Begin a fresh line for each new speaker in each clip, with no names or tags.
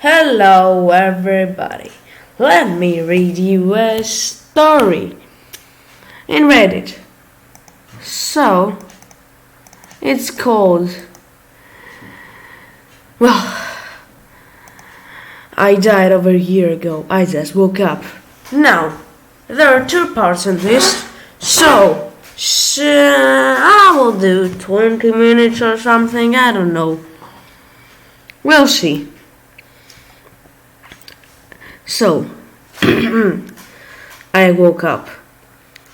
Hello, everybody. Let me read you a story in Reddit. So, it's called, well, I died over a year ago. I just woke up. Now, there are two parts in this, so I will do 20 minutes or something, I don't know. We'll see. So, I woke up,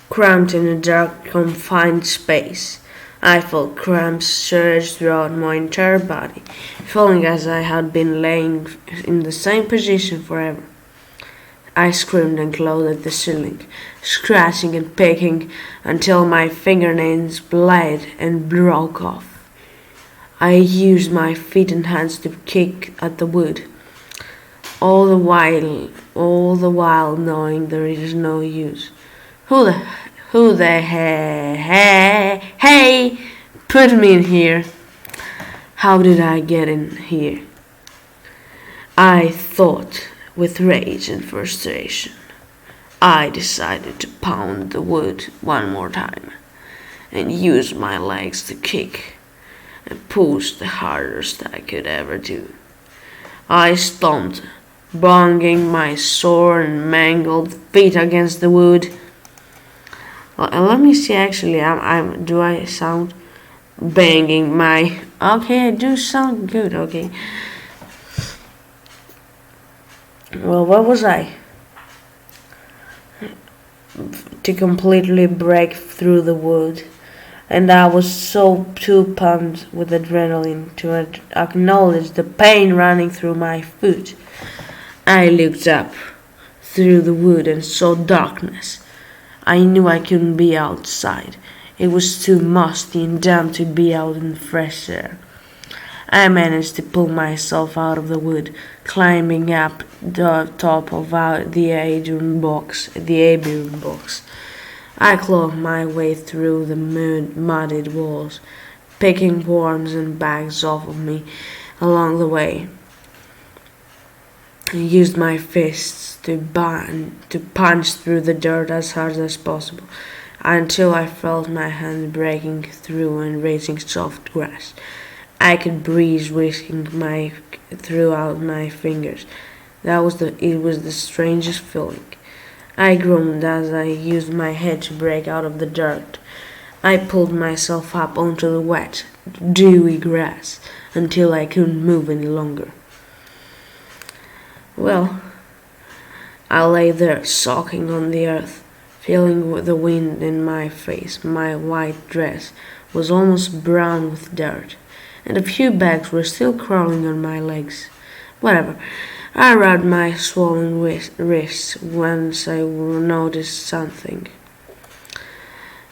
cramped in a dark, confined space. I felt cramps surge throughout my entire body, feeling as I had been laying in the same position forever. I screamed and clawed at the ceiling, scratching and picking until my fingernails bled and broke off. I used my feet and hands to kick at the wood. All the while knowing there is no use. Who the hey put me in here? How did I get in here? I thought with rage and frustration. I decided to pound the wood one more time and use my legs to kick and push the hardest I could ever do. I stomped, banging my sore and mangled feet against the wood. Well, let me see. Actually, do I sound banging my? Okay, I do sound good. Okay. Well, what was I? To completely break through the wood, and I was so too pumped with adrenaline to acknowledge the pain running through my foot. I looked up through the wood and saw darkness. I knew I couldn't be outside. It was too musty and damp to be out in the fresh air. I managed to pull myself out of the wood, climbing up the top of the aviary box. I clawed my way through the mudded walls, picking worms and bags off of me along the way. I used my fists to punch through the dirt as hard as possible until I felt my hands breaking through and raising soft grass. I could breathe, whisking throughout my fingers. It was the strangest feeling. I groaned as I used my head to break out of the dirt. I pulled myself up onto the wet, dewy grass until I couldn't move any longer. Well, I lay there soaking on the earth, feeling the wind in my face. My white dress was almost brown with dirt, and a few bags were still crawling on my legs. Whatever. I rubbed my swollen wrists once I noticed something.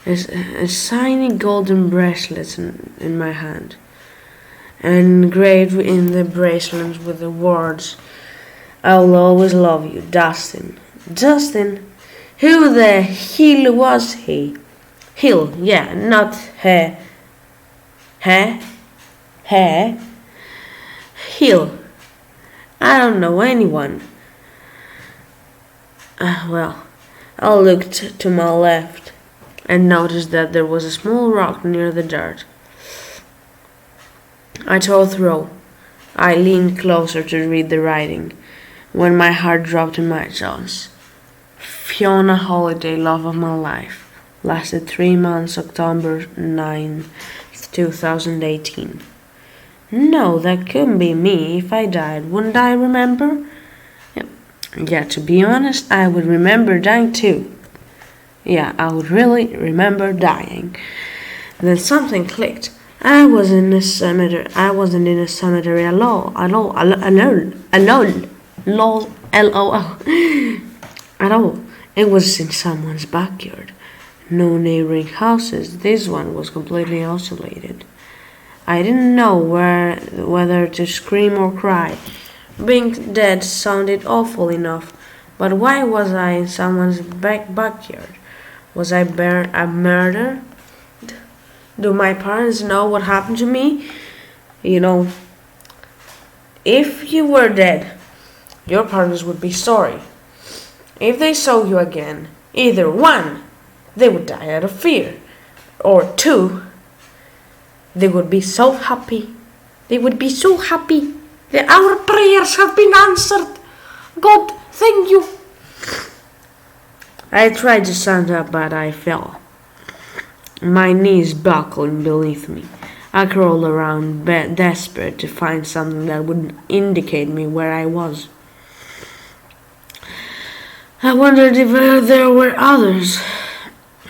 A tiny golden bracelet in my hand, and engraved in the bracelet with the words, "I'll always love you, Dustin." Dustin? Who the hell was he? Hill, yeah, not he. Hill. I don't know anyone. Well, I looked to my left and noticed that there was a small rock near the dirt. I tore through. I leaned closer to read the writing when my heart dropped in my jaws. Fiona Holiday, love of my life. Lasted 3 months, October 9th, 2018. No, that couldn't be me. If I died, wouldn't I remember? Yeah, to be honest, I would remember dying too. Yeah, I would really remember dying. Then something clicked. I wasn't in a cemetery alone. LOL. At all. It was in someone's backyard. No neighboring houses. This one was completely isolated. I didn't know whether to scream or cry. Being dead sounded awful enough, but why was I in someone's backyard? Was I murdered? Do my parents know what happened to me? If you were dead, Your partners would be sorry. If they saw you again, either one, they would die out of fear, or two, they would be so happy. They would be so happy that our prayers have been answered. God, thank you. I tried to stand up, but I fell. My knees buckled beneath me. I crawled around, desperate to find something that would indicate me where I was. I wondered if there were others.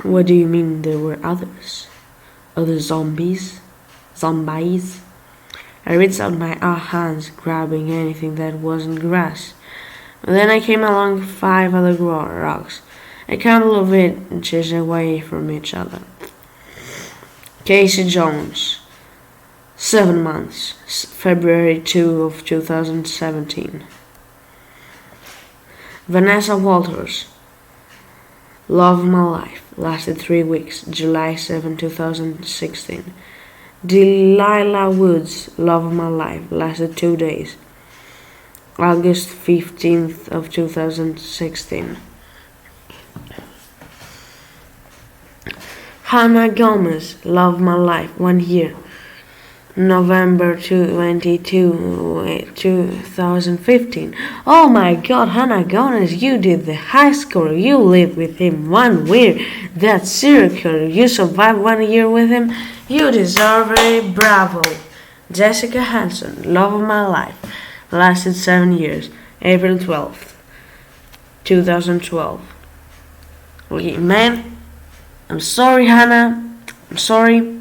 What do you mean there were others? Other zombies? Zombies? I reached out my hands, grabbing anything that wasn't grass. And then I came along 5 other rocks, a couple of inches away from each other. Casey Jones, 7 months, February 2 of 2017. Vanessa Walters, love of my life, lasted 3 weeks, July 7, 2016. Delilah Woods, love of my life, lasted 2 days, August 15th of 2016. Hannah Gomez, love of my life, 1 year, November 22, 2015. Oh my God, Hannah Gomez, you did the high score. You lived with him 1 year. That's circle. You survived 1 year with him. You deserve it. Bravo. Jessica Hanson, love of my life, lasted 7 years, April 12th, 2012. Man, I'm sorry, Hannah. I'm sorry.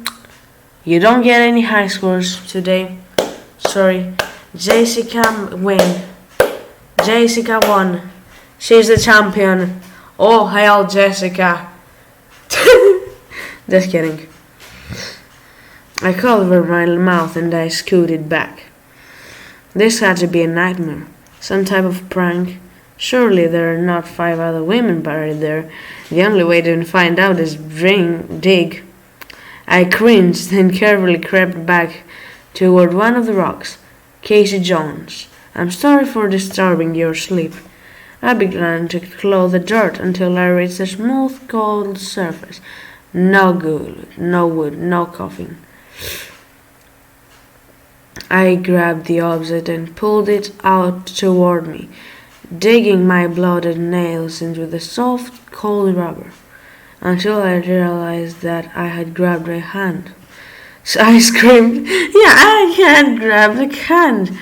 You don't get any high scores today. Sorry. Jessica win. Jessica won. She's the champion. Oh, hail Jessica. Just kidding. I covered my mouth and I scooted back. This had to be a nightmare. Some type of prank. Surely there are not 5 other women buried there. The only way to find out is dig. I cringed and carefully crept back toward one of the rocks. Casey Jones, I'm sorry for disturbing your sleep. I began to claw the dirt until I reached a smooth cold surface. No good, no wood, no coughing. I grabbed the object and pulled it out toward me, digging my blooded nails into the soft, cold rubber, until I realized that I had grabbed a hand. So I screamed, yeah, I had grabbed a hand.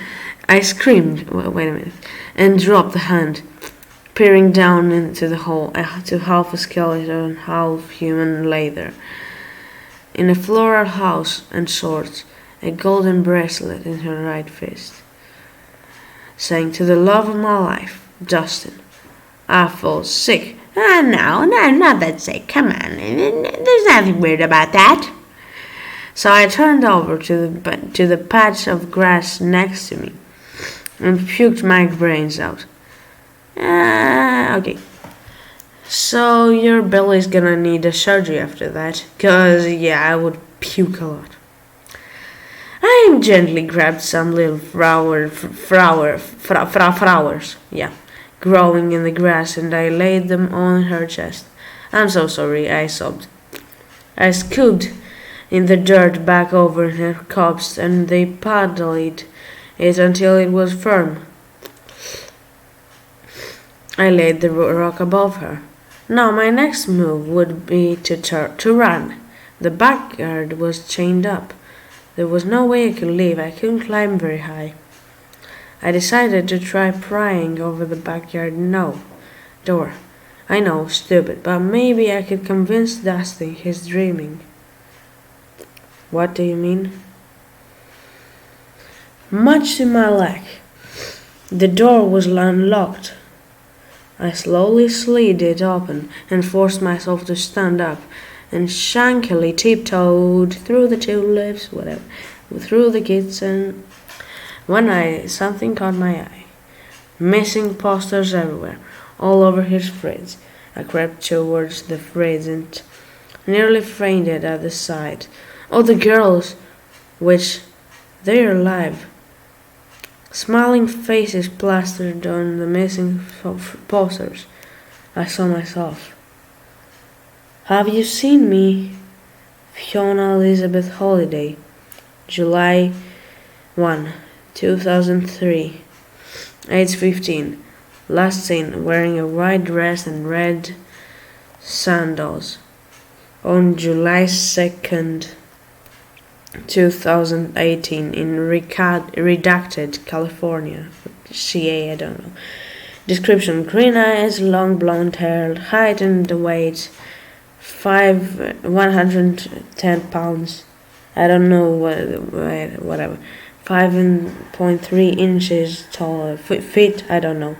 I screamed, wait a minute, and dropped the hand, peering down into the hole, to half a skeleton, half human lay there. In a floral house and shorts, a golden bracelet in her right fist, saying to the love of my life, Justin, I feel sick. No, not that sick. Come on, there's nothing weird about that. So I turned over to the patch of grass next to me and puked my brains out. Okay. So your belly's gonna need a surgery after that, 'cause yeah, I would puke a lot. I gently grabbed some little flowers, growing in the grass, and I laid them on her chest. I'm so sorry, I sobbed. I scooped in the dirt back over her copse, and they paddled it until it was firm. I laid the rock above her. Now my next move would be to run. The backyard was chained up. There was no way I could leave. I couldn't climb very high. I decided to try prying over the backyard door. I know, stupid, but maybe I could convince Dusty he's dreaming. What do you mean? Much to my lack, the door was unlocked. I slowly slid it open and forced myself to stand up, and shankily tiptoed through the tulips, through the kitchen. Something caught my eye. Missing posters everywhere, all over his fridge. I crept towards the fridge and nearly fainted at the sight. Oh, the girls, which they're alive. Smiling faces plastered on the missing posters. I saw myself. Have you seen me? Fiona Elizabeth Holiday, July 1, 2003, age 15. Last seen wearing a white dress and red sandals. On July 2nd, 2018, in Redacted, California. CA, I don't know. Description: green eyes, long blonde hair, height and weight 110 pounds. I don't know whatever. 5.3 inches tall. Feet, I don't know.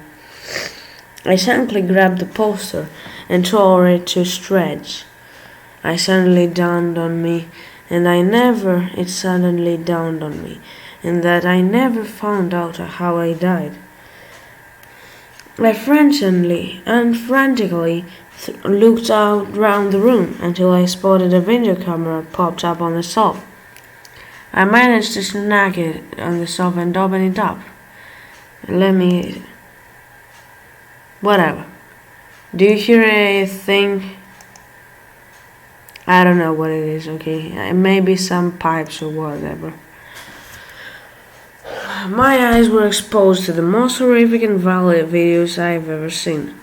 I suddenly grabbed the poster and tore it to shreds. It suddenly dawned on me that I never found out how I died. I frantically looked out round the room until I spotted a video camera popped up on the sofa. I managed to snag it on the sofa and open it up. Whatever. Do you hear anything? I don't know what it is, okay? Maybe some pipes or whatever. My eyes were exposed to the most horrific and violent videos I've ever seen.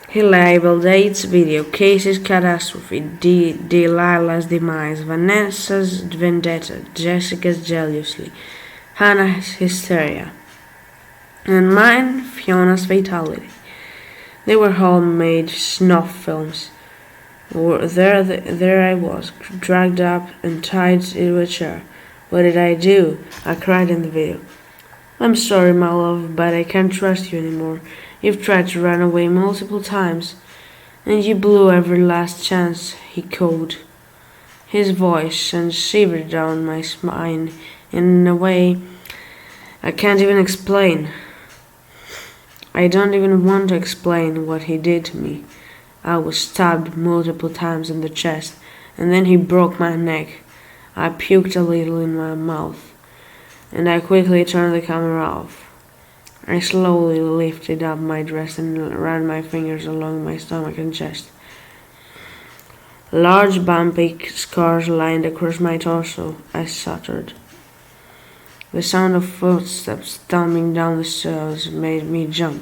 He labeled 8 video cases: catastrophe, Delilah's demise, Vanessa's vendetta, Jessica's jealousy, Hannah's hysteria, and mine, Fiona's fatality. They were homemade snuff films. There I was, dragged up and tied to a chair. What did I do? I cried in the video. I'm sorry, my love, but I can't trust you anymore. You've tried to run away multiple times, and you blew every last chance, he called. His voice sent shivers down my spine in a way I can't even explain. I don't even want to explain what he did to me. I was stabbed multiple times in the chest, and then he broke my neck. I puked a little in my mouth, and I quickly turned the camera off. I slowly lifted up my dress and ran my fingers along my stomach and chest. Large bumpy scars lined across my torso. I stuttered. The sound of footsteps stomping down the stairs made me jump.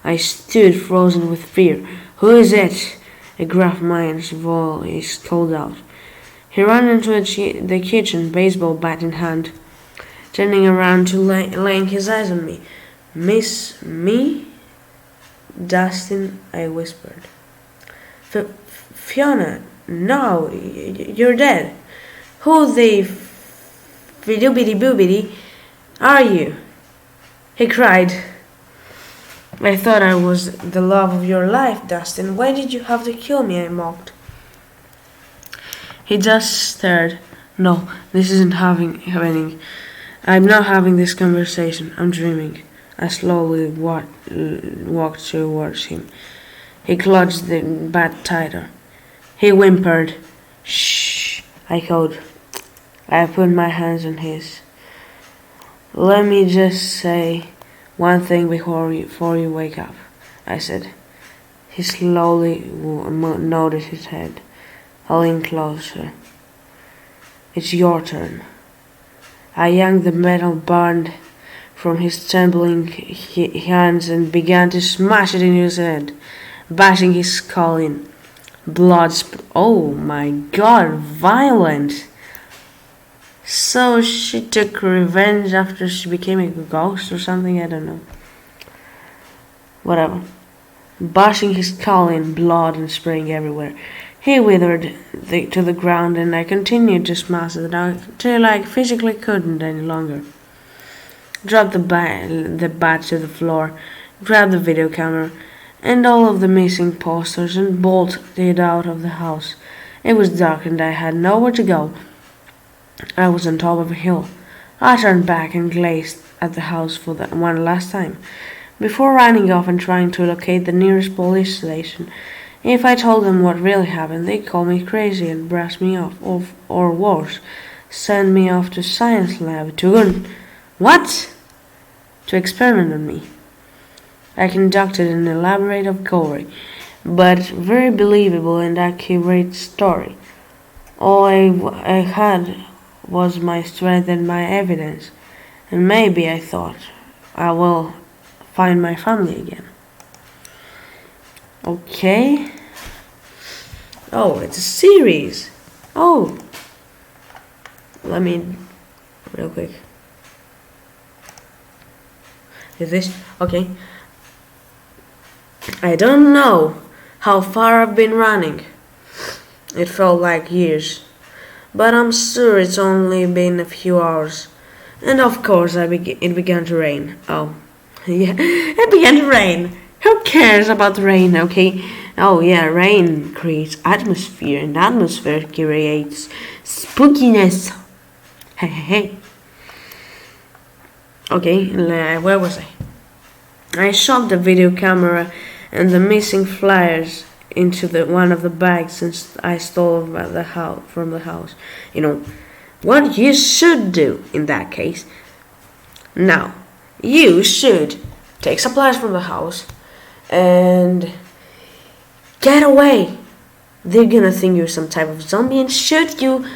I stood frozen with fear. Who is it? A gruff man's voice called out. He ran into the kitchen, baseball bat in hand, turning around to laying his eyes on me. Miss me? Dustin, I whispered. Fiona, no, you're dead. Who the fiddle-bitty-boobity are you? He cried. I thought I was the love of your life, Dustin. Why did you have to kill me? I mocked. He just stared. No, this isn't happening. I'm not having this conversation. I'm dreaming. I slowly walked towards him. He clutched the bat tighter. He whimpered. Shh, I called. I put my hands on his. Let me just say one thing before you wake up, I said. He slowly nodded his head. I leaned closer. It's your turn. I yanked the metal band from his trembling hands and began to smash it in his head, bashing his skull in. Blood oh my god, violent! So she took revenge after she became a ghost or something, I don't know. Whatever. Bashing his skull in, blood and spraying everywhere. He withered to the ground, and I continued to smash it until I physically couldn't any longer. Dropped the bat to the floor, grabbed the video camera and all of the missing posters and bolted out of the house. It was dark and I had nowhere to go. I was on top of a hill. I turned back and gazed at the house for one last time, before running off and trying to locate the nearest police station. If I told them what really happened, they'd call me crazy and brush me off, or worse, send me off to science lab to What? to experiment on me. I conducted an elaborate, gory, but very believable and accurate story. All I had was my strength and my evidence, and maybe I thought I will find my family again. Okay. Oh, it's a series. Oh. Let me, real quick. Is this okay? I don't know how far I've been running. It felt like years, but I'm sure it's only been a few hours. And of course, it began to rain. Oh, yeah, it began to rain. Who cares about rain, okay? Oh yeah, rain creates atmosphere, and atmosphere creates spookiness. Hey. Okay, where was I? I shoved the video camera and the missing flyers into one of the bags since I stole from the house. You know, what you should do in that case. Now, you should take supplies from the house and get away. They're gonna think you're some type of zombie and shoot you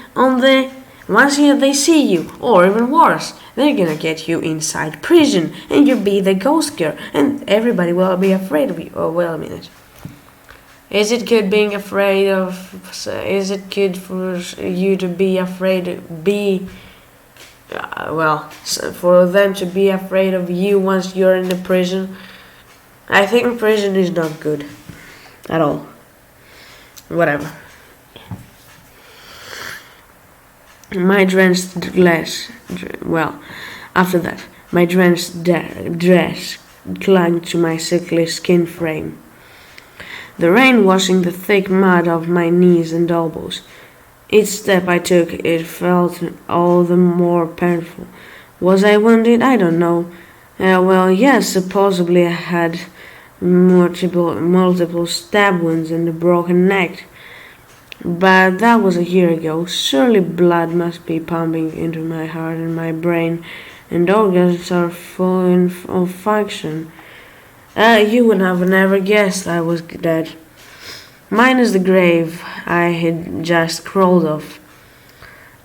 once they see you, or even worse, they're gonna get you inside prison and you'll be the ghost girl and everybody will be afraid of you. Oh, wait a minute. Is it good being afraid of... Is it good for you to be afraid... for them to be afraid of you once you're in the prison? I think prison is not good. At all. Whatever. My drenched dress... after that, my drenched dress clung to my sickly skin frame. The rain washing the thick mud off my knees and elbows. Each step I took, it felt all the more painful. Was I wounded? I don't know. Yes, supposedly I had multiple stab wounds and a broken neck. But that was a year ago. Surely blood must be pumping into my heart and my brain, and organs are full of function. You would have never guessed I was dead. Minus the grave I had just crawled off.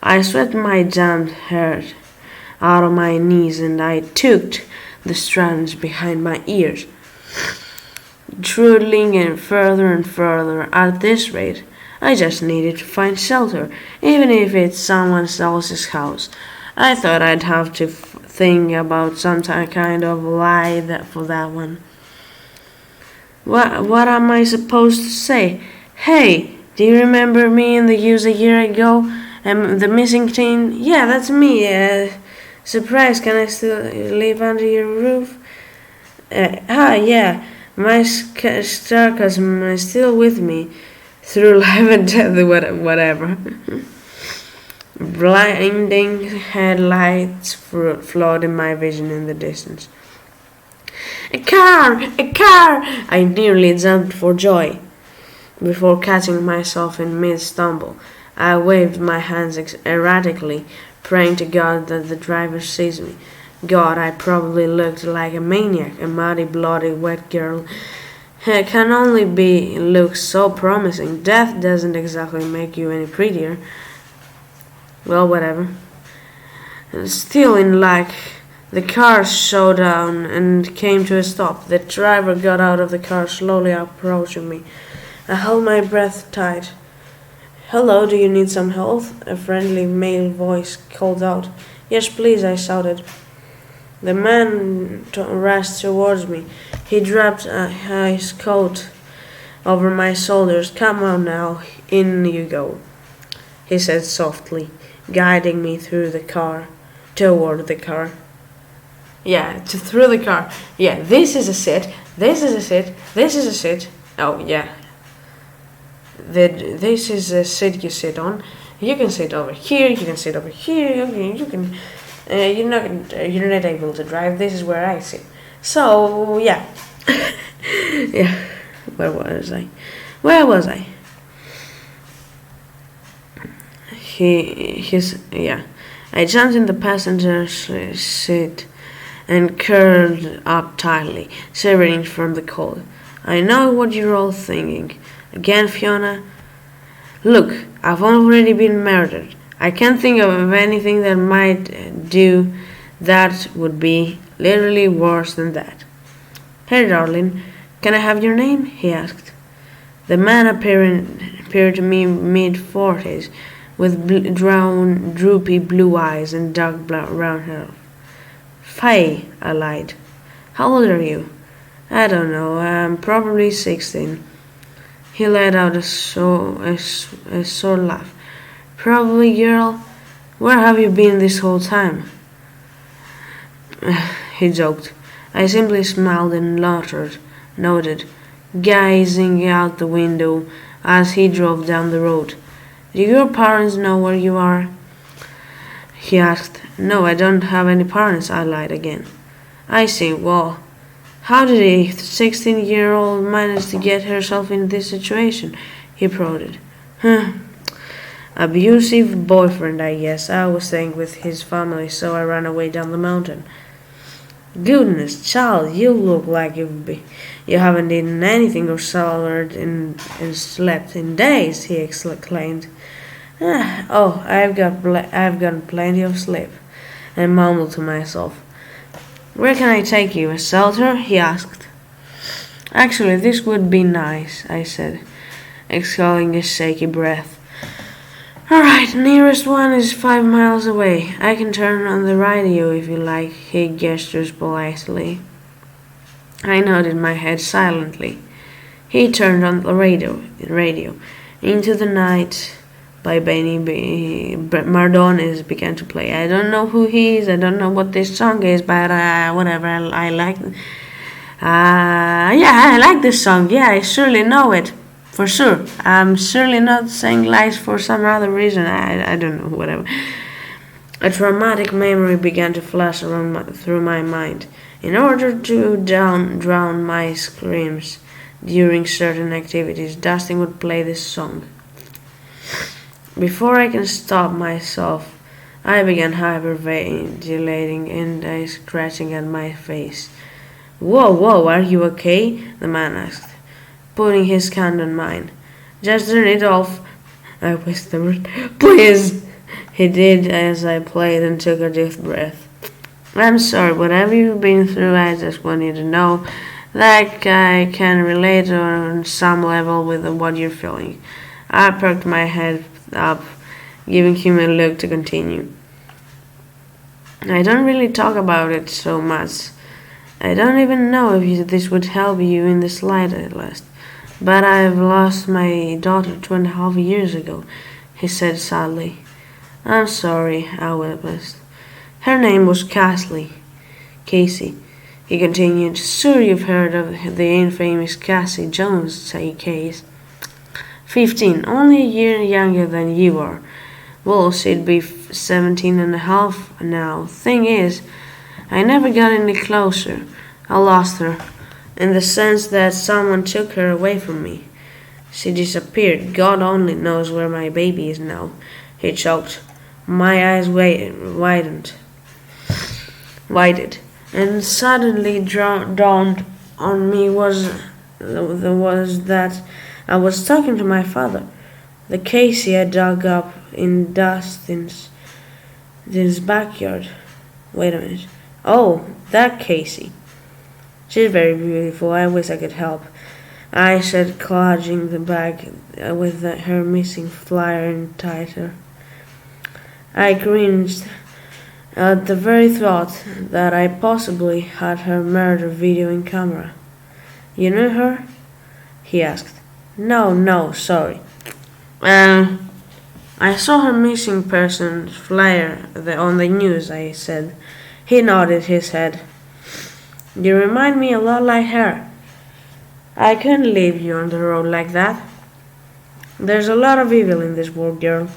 I swept my damned hair out of my knees and I took the strands behind my ears, trudging in further and further. At this rate, I just needed to find shelter, even if it's someone else's house. I thought I'd have to think about some kind of lie for that one. What am I supposed to say? Hey, do you remember me in the use a year ago? The missing teen? Yeah, that's me. Surprise, can I still live under your roof? Yeah, my sarcasm is still with me. Through life and death, whatever. Blinding headlights flooded my vision in the distance. A car! A car! I nearly jumped for joy. Before catching myself in mid-stumble, I waved my hands erratically, praying to God that the driver sees me. God, I probably looked like a maniac, a muddy, bloody, wet girl. It can only look so promising. Death doesn't exactly make you any prettier. Well, whatever. Still in luck, the car slowed down and came to a stop. The driver got out of the car, slowly approaching me. I held my breath tight. Hello, do you need some help? A friendly male voice called out. Yes, please, I shouted. The man rushed towards me. He dropped his coat over my shoulders. Come on now, in you go, he said softly, guiding me toward the car. Yeah, through the car. Yeah, this is a sit. This is a sit. This is a sit. Oh, yeah. This is a seat you sit on. You can sit over here. You can sit over here. You can. You're not able to drive. This is where I sit. So yeah, yeah. Where was I? Yeah. I jumped in the passenger seat and curled up tightly, shivering from the cold. I know what you're all thinking. Again, Fiona? Look, I've already been murdered. I can't think of anything that might do that would be literally worse than that. Hey, darling, can I have your name? He asked. The man appeared to me mid-40s, with droopy blue eyes and dark brown hair. Faye, I lied. How old are you? I don't know. I'm probably 16. He let out a sore laugh. Probably, girl. Where have you been this whole time? He joked. I simply smiled and nodded, gazing out the window as he drove down the road. Do your parents know where you are? He asked. No, I don't have any parents, I lied again. I see. Well, how did a 16-year-old manage to get herself in this situation? He prodded. Abusive boyfriend, I guess. I was staying with his family, so I ran away down the mountain. Goodness, child, you look like you haven't eaten anything or showered and slept in days, he exclaimed. I've gotten plenty of sleep, I mumbled to myself. Where can I take you? A shelter? He asked. Actually, this would be nice, I said, exhaling a shaky breath. All right, nearest one is 5 miles away. I can turn on the radio if you like, he gestures politely. I nodded my head silently. He turned on the radio. Into the Night by Benny Mardones began to play. I don't know who he is, I don't know what this song is, but whatever, I like I like this song. Yeah, I surely know it. For sure. I'm surely not saying lies for some other reason. I don't know, whatever. A traumatic memory began to flash through my mind. In order to drown my screams during certain activities, Dustin would play this song. Before I can stop myself, I began hyperventilating and scratching at my face. Whoa, are you okay? The man asked, putting his hand on mine. Just turn it off, I whispered. Please! He did as I played and took a deep breath. I'm sorry, whatever you've been through, I just want you to know that I can relate on some level with what you're feeling. I perked my head up, giving him a look to continue. I don't really talk about it so much. I don't even know if this would help you in the slightest. But I've lost my daughter 2.5 years ago, he said sadly. I'm sorry, I whispered. Her name was Casey, he continued. Sure you've heard of the infamous Cassie Jones case. 15, only a year younger than you are. Well, she'd be 17.5 now. Thing is, I never got any closer. I lost her, in the sense that someone took her away from me. She disappeared. God only knows where my baby is now. He choked. My eyes widened, and suddenly dawned on me was that I was talking to my father, the Casey I dug up in Dustin's backyard. Wait a minute. Oh, that Casey. She's very beautiful. I wish I could help. I said, clutching the bag with her missing flyer and tighter. I cringed at the very thought that I possibly had her murder video in camera. You knew her? He asked. No, sorry. I saw her missing person flyer on the news, I said. He nodded his head. You remind me a lot like her. I couldn't leave you on the road like that. There's a lot of evil in this world, girl.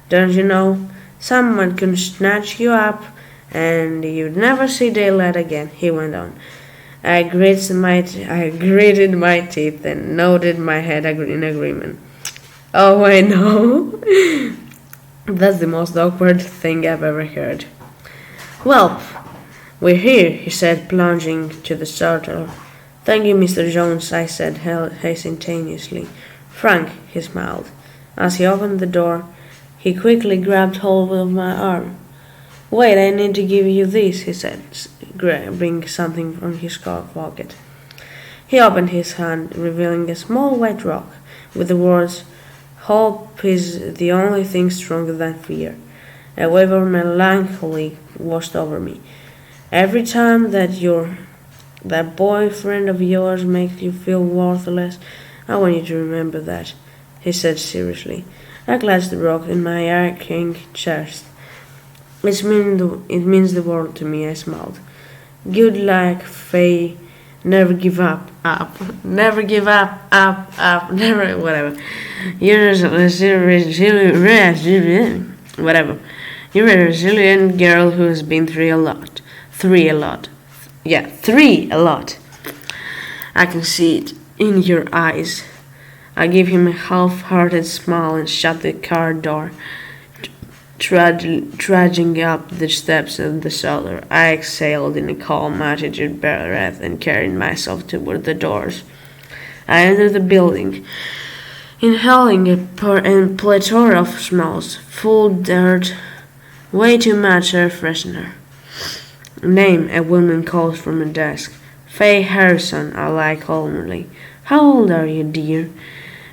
Don't you know? Someone could snatch you up and you'd never see daylight again, he went on. I gritted my teeth and nodded my head in agreement. Oh, I know. That's the most awkward thing I've ever heard. Well, "We're here," he said, plunging to the starter. "Thank you, Mr. Jones," I said hesitatingly. "Frank," he smiled. As he opened the door, he quickly grabbed hold of my arm. "Wait, I need to give you this," he said, grabbing something from his coat pocket. He opened his hand, revealing a small white rock, with the words, "Hope is the only thing stronger than fear." A wave of melancholy washed over me. "Every time that boyfriend of yours makes you feel worthless, I want you to remember that," he said seriously. I clutched the rock in my aching chest. It means the world to me," I smiled. "Good luck, Faye. Never give up. Never give up. Never, whatever. You're whatever. You're a resilient girl who has been through a lot. Three a lot. I can see it in your eyes." I gave him a half-hearted smile and shut the car door. Trudging up the steps of the cellar, I exhaled in a calm attitude breath and carried myself toward the doors. I entered the building, inhaling a plethora of smells, full dirt, way too much air freshener. "Name," a woman called from a desk. "Faye Harrison," I lied calmly. "How old are you, dear?"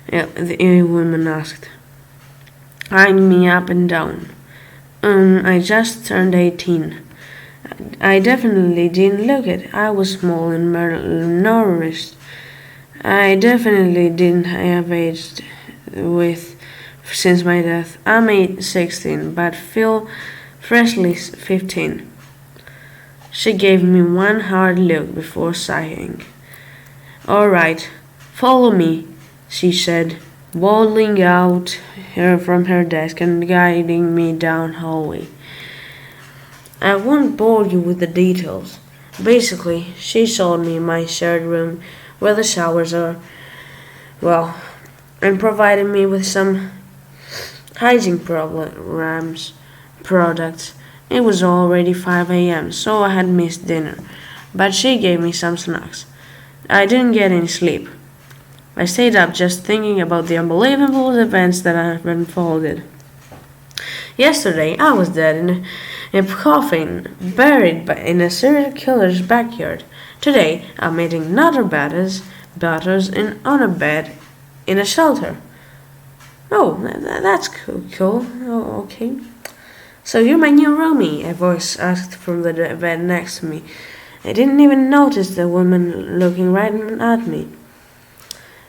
the woman asked, eyeing me up and down. I just turned 18. I definitely didn't look it. I was small and malnourished. I definitely didn't have aged since my death. I'm 16, but feel freshly 15. She gave me one hard look before sighing. "All right, follow me," she said, waddling out from her desk and guiding me down hallway. I won't bore you with the details. Basically, she showed me my shared room where the showers are, and provided me with some hygiene products. It was already 5 a.m., so I had missed dinner, but she gave me some snacks. I didn't get any sleep. I stayed up just thinking about the unbelievable events that have unfolded. Yesterday, I was dead in a coffin, buried in a serial killer's backyard. Today, I'm eating nutter batters on a bed in a shelter. "Oh, that's cool. Oh, okay. So you're my new roomie," a voice asked from the bed next to me. I didn't even notice the woman looking right at me.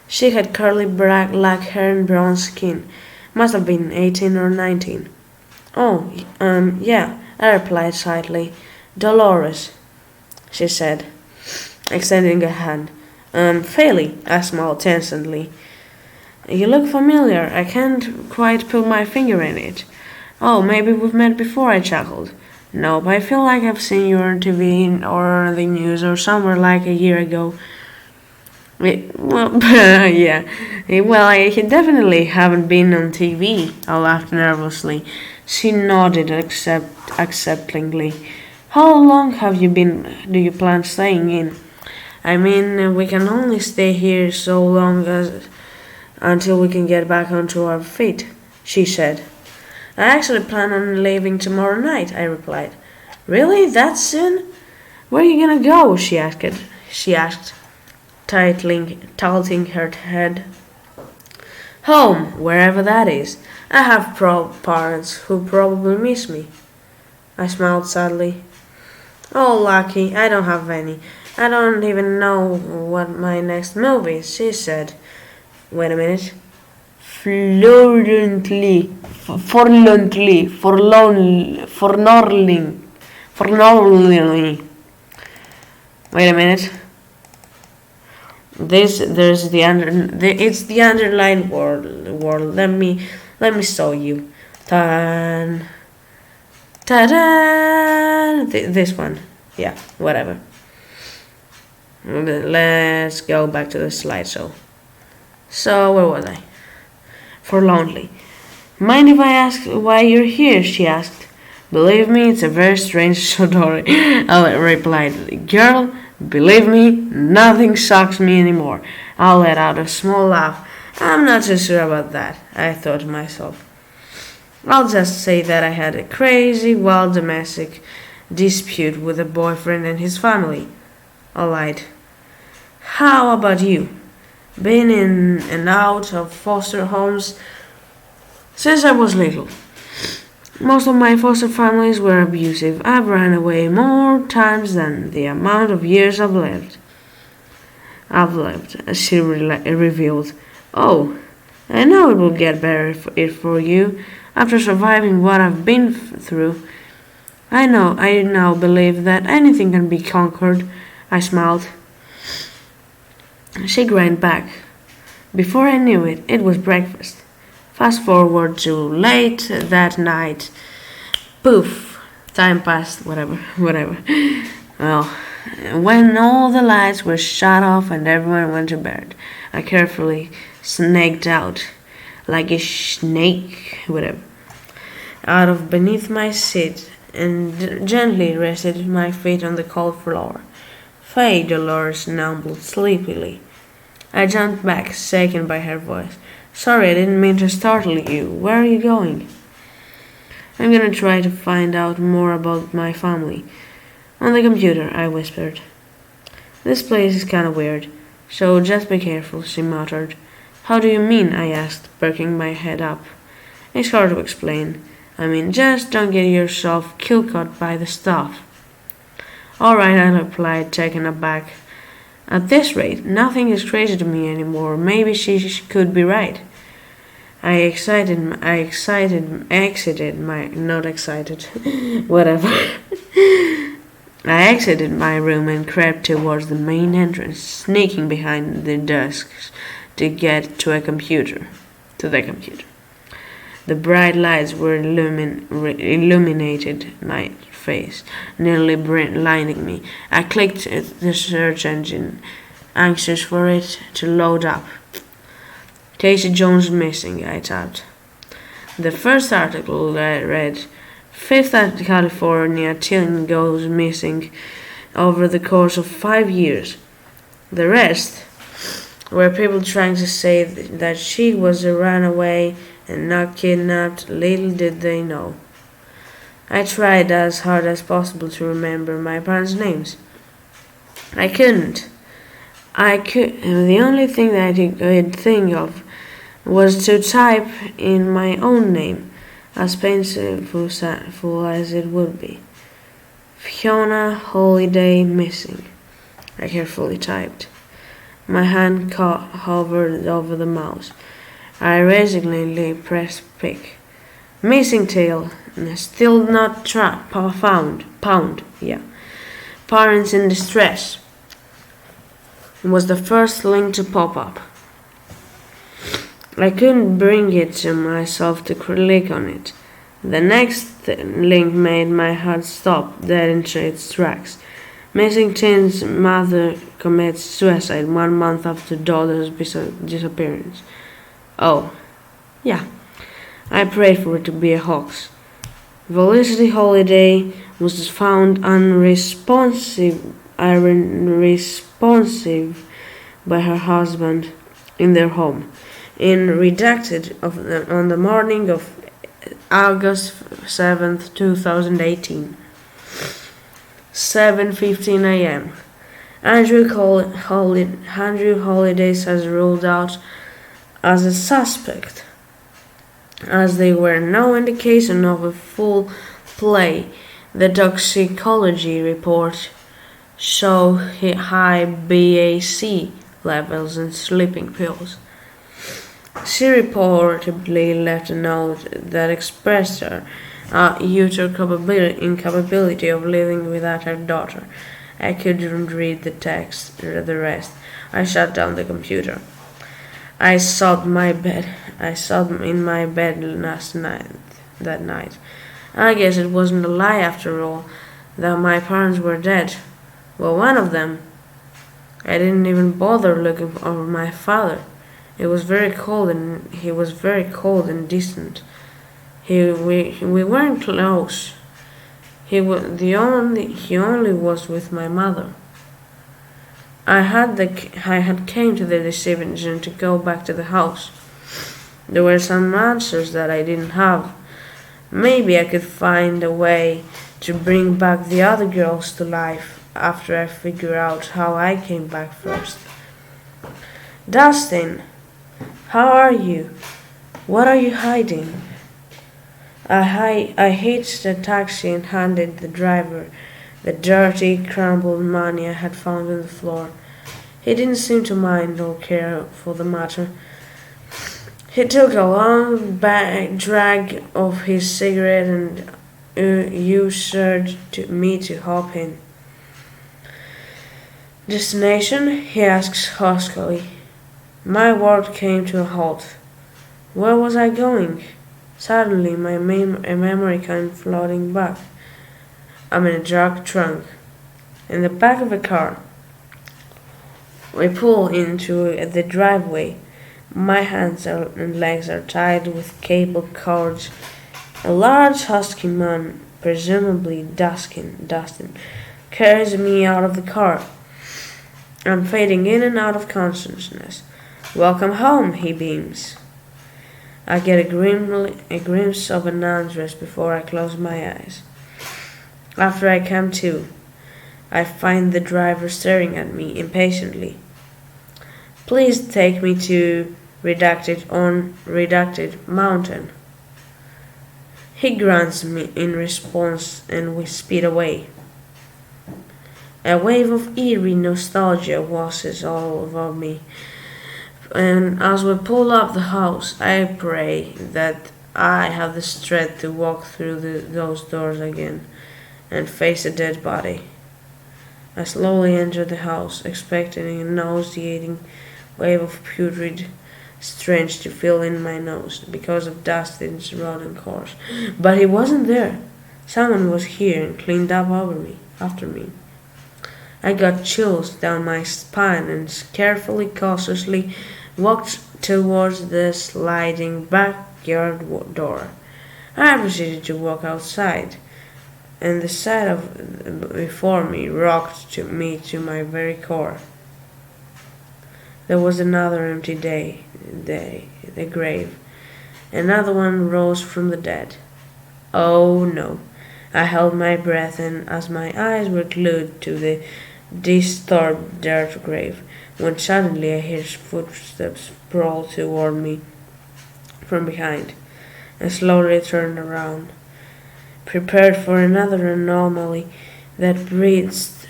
She had curly black hair and brown skin. Must have been 18 or 19. "Oh, yeah," I replied slightly. "Dolores," she said, extending a hand. "Fairly," I smiled tensely. "You look familiar. I can't quite put my finger in it." "Oh, maybe we've met before," I chuckled. "Nope, I feel like I've seen you on TV or the news or somewhere like a year ago." Yeah. Well, I definitely haven't been on TV. I laughed nervously. She nodded acceptingly. "How long do you plan staying in?" "I mean, we can only stay here so long until we can get back onto our feet," she said. "I actually plan on leaving tomorrow night," I replied. "Really? That soon? Where are you gonna go?" she asked, tilting her head. "Home, wherever that is. I have parents who probably miss me." I smiled sadly. "Oh, lucky, I don't have any. I don't even know what my next move is," she said. Wait a minute. Forlornly. Wait a minute. It's the underlined word. Let me show you. Ta-da! This one. Yeah, whatever. Let's go back to the slideshow. So, where was I? Forlornly. "Mind if I ask why you're here?" she asked. Believe me, it's a very strange story. I replied, girl, believe me, nothing shocks me anymore. I let out a small laugh. I'm not so sure about that, I thought to myself. I'll just say that I had a crazy, wild domestic dispute with a boyfriend and his family. I lied. How about you? Been in and out of foster homes since I was little. Most of my foster families were abusive. I've run away more times than the amount of years I've lived. She revealed. Oh, I know it will get better for you. After surviving what I've been through, I now believe that anything can be conquered. I smiled. She grinned back. Before I knew it, it was breakfast. Fast forward to late that night. Poof! Time passed, whatever. Well, when all the lights were shut off and everyone went to bed, I carefully snaked out, like a snake, out of beneath my seat and gently rested my feet on the cold floor. Faye, Dolores mumbled sleepily. I jumped back, shaken by her voice. Sorry, I didn't mean to startle you. Where are you going? I'm gonna try to find out more about my family. On the computer, I whispered. This place is kinda weird, so just be careful, she muttered. How do you mean? I asked, perking my head up. It's hard to explain. I mean, just don't get yourself kill-caught by the stuff. All right, I replied, taken aback. At this rate, nothing is crazy to me anymore. Maybe she could be right. Whatever. I exited my room and crept towards the main entrance, sneaking behind the desks to get to the computer. The bright lights were illuminated my face, nearly blinding me. I clicked the search engine, anxious for it to load up. Casey Jones missing, I tapped. The first article read, Fifth California teen goes missing over the course of 5 years. The rest were people trying to say that she was a runaway and not kidnapped. Little did they know. I tried as hard as possible to remember my parents' names. I couldn't. The only thing that I could think of was to type in my own name, as painful as it would be. Fiona Holiday missing. I carefully typed. My hand hovered over the mouse. I resignedly pressed pick. Missing tail. Still not found. Parents in distress was the first link to pop up. I couldn't bring it to myself to click on it. The next link made my heart stop dead in its tracks. Missing teen's mother commits suicide 1 month after daughter's disappearance. Oh, yeah. I prayed for it to be a hoax. Felicity Holiday was found unresponsive by her husband in their home. Redacted on the morning of August 7th, 2018. 7:15 a.m. Andrew Holidays has ruled out as a suspect, as there were no indication of a full play. The toxicology report showed high BAC levels in sleeping pills. She reportedly left a note that expressed her utter incapability of living without her daughter. I couldn't read the rest. I shut down the computer. I sobbed in my bed that night. I guess it wasn't a lie after all, that my parents were dead. Well, one of them. I didn't even bother looking for my father. He was very cold and distant. We weren't close. He only was with my mother. I had came to the decision to go back to the house. There were some answers that I didn't have. Maybe I could find a way to bring back the other girls to life after I figure out how I came back first. Dustin, how are you? What are you hiding? I hitched a taxi and handed the driver the dirty, crumbled money I had found on the floor. He didn't seem to mind or care for the matter. He took a long drag of his cigarette and ushered me to hop in. Destination? He asked huskily. My world came to a halt. Where was I going? Suddenly my memory came floating back. I'm in a dark trunk, in the back of a car. We pull into the driveway. My hands and legs are tied with cable cords. A large husky man, presumably Dustin, carries me out of the car. I'm fading in and out of consciousness. Welcome home, he beams. I get a glimpse of an undress before I close my eyes. After I come to, I find the driver staring at me impatiently. Please take me to redacted mountain. He grunts me in response and we speed away. A wave of eerie nostalgia washes all over me, and as we pull up the house, I pray that I have the strength to walk through those doors again and face a dead body. I slowly enter the house, expecting a nauseating wave of putrid stench to fill in my nose because of Dustin's rotten corpse. But he wasn't there. Someone was here and cleaned up after me. I got chills down my spine and carefully, cautiously walked towards the sliding backyard door. I proceeded to walk outside, and the sight of before me rocked me to my very core. There was another empty the grave. Another one rose from the dead. Oh no. I held my breath and as my eyes were glued to the disturbed dirt grave, when suddenly I heard footsteps sprawl toward me from behind. I slowly turned around, prepared for another anomaly that breeds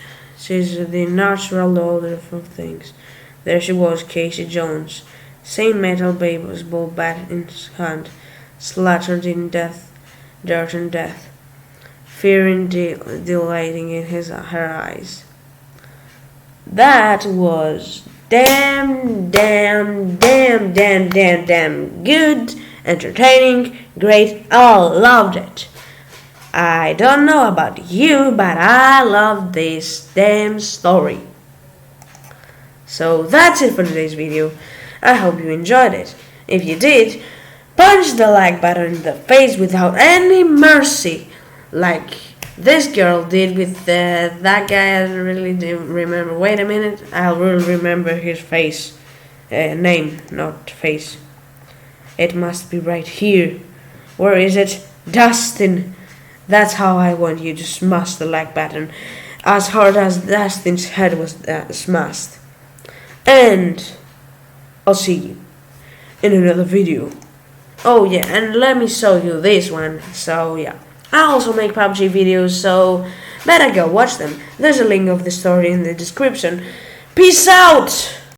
the natural order of things. There she was, Casey Jones, same metal baseball bat in his hand, slaughtered in dirt and death, fear and delighting in her eyes. That was damn good, entertaining, great. I loved it. I don't know about you, but I love this damn story. So that's it for today's video. I hope you enjoyed it. If you did, punch the like button in the face without any mercy, like this girl did with that guy. I really didn't remember. Wait a minute, I will remember his face. Name, not face. It must be right here. Where is it? Dustin. That's how I want you to smash the like button, as hard as Dustin's head was smashed. And I'll see you in another video. Oh yeah, and let me show you this one. So yeah, I also make PUBG videos, so better go watch them. There's a link of the story in the description. Peace out!